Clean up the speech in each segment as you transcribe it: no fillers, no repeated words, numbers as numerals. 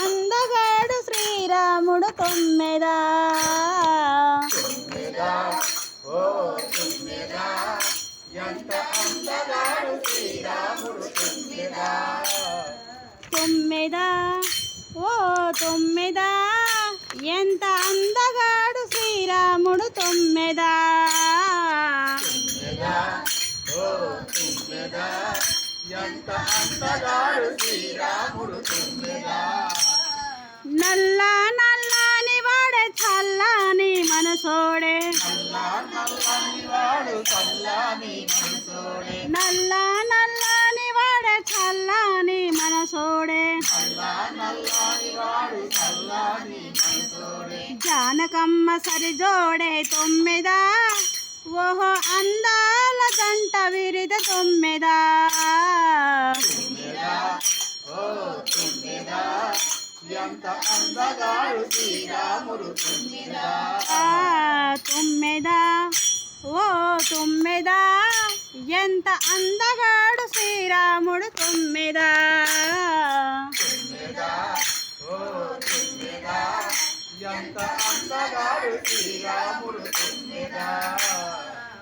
అందగాడు శ్రీరాముడు తొమ్మెదా. తుమ్మెదా ఓ తుమ్మెదా ఎంత అందగాడు శ్రీరాముడు తుమ్మెదా. తొమ్మెదా ఓ తొమ్మెదా ఎంత అందగాడు శ్రీరాముడు తొమ్మెదా. తుమ్మెదా ఓ తుమ్మెదా ఎంత అందగాడు శ్రీరాముడు తుమ్మెదా. నల్ల నల్లని వాడే చల్లని మనసోడే. నల్లని వాడు చల్లని మనసోడే. నల్ల నల్లని వాడే చల్లని మనసోడే. నల్లని వాడు చల్లని మనసోడే. జానకమ్మ సరిజోడే తొమ్మెదా ఓహో అందాల జంట విరిద తొమ్మెదా. తుమ్మెదా ఓ తుమ్మెదా ఎంత అందగాడు శ్రీరాముడు తుమ్మెదా. తొమ్మెదా ఓ తొమ్మెదా ఎంత అందగాడు శ్రీరాముడు తొమ్మెదా. తుమ్మెదా ఓ తుమ్మెదా ఎంత అందగాడు శ్రీరాముడు తుమ్మెదా.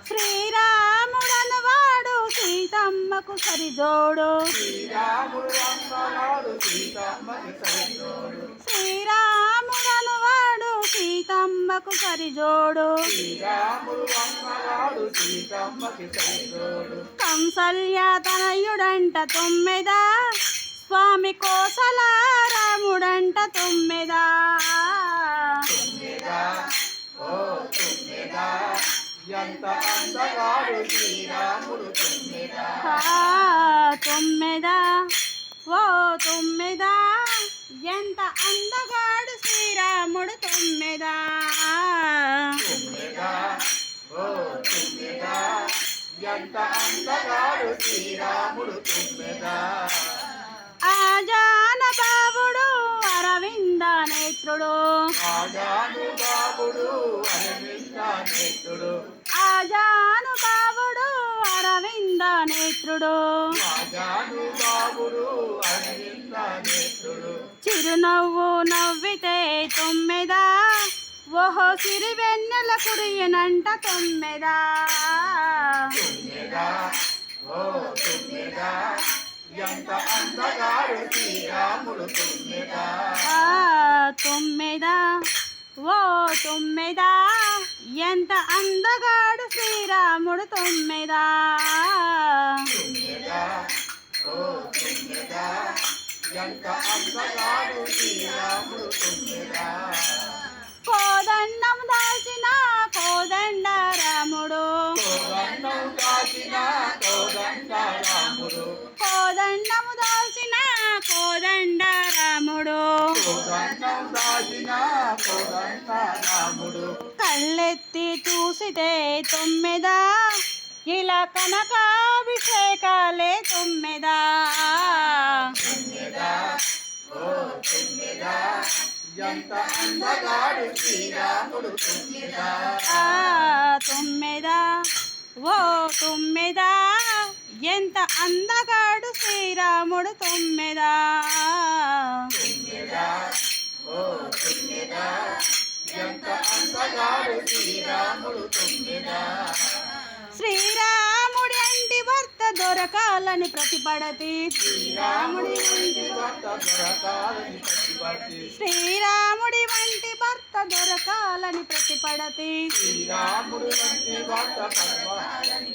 శ్రీరాముడను వాడు సీతమ్మకు సరిజోడు. శ్రీరాముడు అన్నవాడు సీతమ్మకి సరిజోడు. శ్రీరాముడను వాడు సీతమ్మకు సరిజోడు. శ్రీరాముడు అన్నవాడు సీతమ్మకి సరిజోడు. కంసల్య తనయుడంట తొమ్మెదా స్వామి కోసల రాముడంట తొమ్మెదా. తుమ్మెదా ఓ తుమ్మెదా ఎంత అందగాడు శ్రీరాముడు తుమ్మెదా. తొమ్మెదా ఓ తొమ్మెదా ఎంత అందగాడు శ్రీరాముడు తొమ్మెదా. తుమ్మెదా ఓ తుమ్మెదా ఎంత అందగాడు శ్రీరాముడు తుమ్మెదా. ఆజాన బాబుడు అరవింద నేత్రుడు. ఆజాను బాబుడు అరవింద నేత్రుడు. ఆజాను బాబుడు అరవింద నేత్రుడు. ఆజాను బాబుడు అరవింద నేత్రుడు. చిరునవ్వు నవ్వితే తొమ్మెదా ఓహో సిరివెన్నెల కురియనంట తొమ్మెదా. తుమ్మెదా ఓ తుమ్మెదా ఎంత అందగాడు శ్రీరాముడు తుమ్మెదా. తొమ్మెదా ఓ తొమ్మెదా ఎంత అందగాడు శ్రీరాముడు తొమ్మెదా. తుమ్మెదా ఓ తుమ్మెదా ఎంత అందగాడు శ్రీరాముడు తుమ్మెదా. కోదండం దాచిన కోదండ రాముడు. కోదండం దాచిన కోదండ రాముడు. కోదండము దాచిన కోదండ రాముడు. కోదండం దాచిన కోదండ రాముడు. కళ్ళెత్తి చూసితే తొమ్మెదా ఇలా కనకాభిషేకాలే తొమ్మెదా. తుమ్మెదా ఓ తుమ్మెదా ఎంత అందగాడు శ్రీరాముడు తుమ్మెదా. తొమ్మెదా ఓ తొమ్మెదా ఎంత అందగాడు శ్రీరాముడు తొమ్మెదా. తుమ్మెదా ఓ తుమ్మెదా ఎంత అందగాడు శ్రీరాముడు తుమ్మెదా. శ్రీరాముడి అంటి భర్త దొరకాలని ప్రతిపడతి. శ్రీరాముడి వంటి భర్త దొరకాలని ప్రతిపత్తి. శ్రీరాముడి వంటి భర్త దొరకాలని ప్రతిపడతి. శ్రీరాముడి వంటి భర్త పరమాలని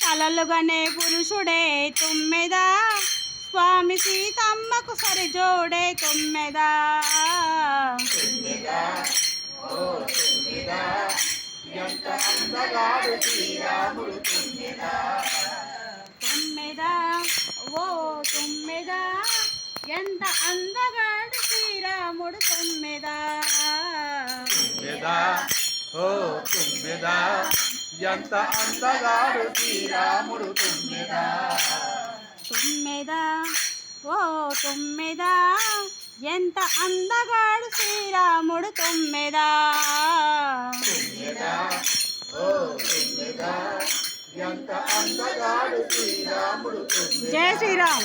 కలలుగనే పురుషుడే తొమ్మెదా స్వామి సీతమ్మకు సరిజోడే తొమ్మెదా. తుమ్మెదా ఓ తుమ్మెదా ఎంత అందగాడు శ్రీరాముడు తుమ్మెదా. తొమ్మెదా ఓ తొమ్మెదా ఎంత అందగాడు శ్రీరాముడు తొమ్మెదా. తుమ్మెదా ఓ తుమ్మెదా ఎంత అందగాడు శ్రీరాముడు తుమ్మెదా. తొమ్మెదా ఓ తొమ్మెదా ఎంత అందగాడు శ్రీరాముడు తొమ్మెదా. తుమ్మెదా ఓ తుమ్మెదా ఎంత అందగాడు శ్రీరాముడు తుమ్మెదా. జై శ్రీరామ్.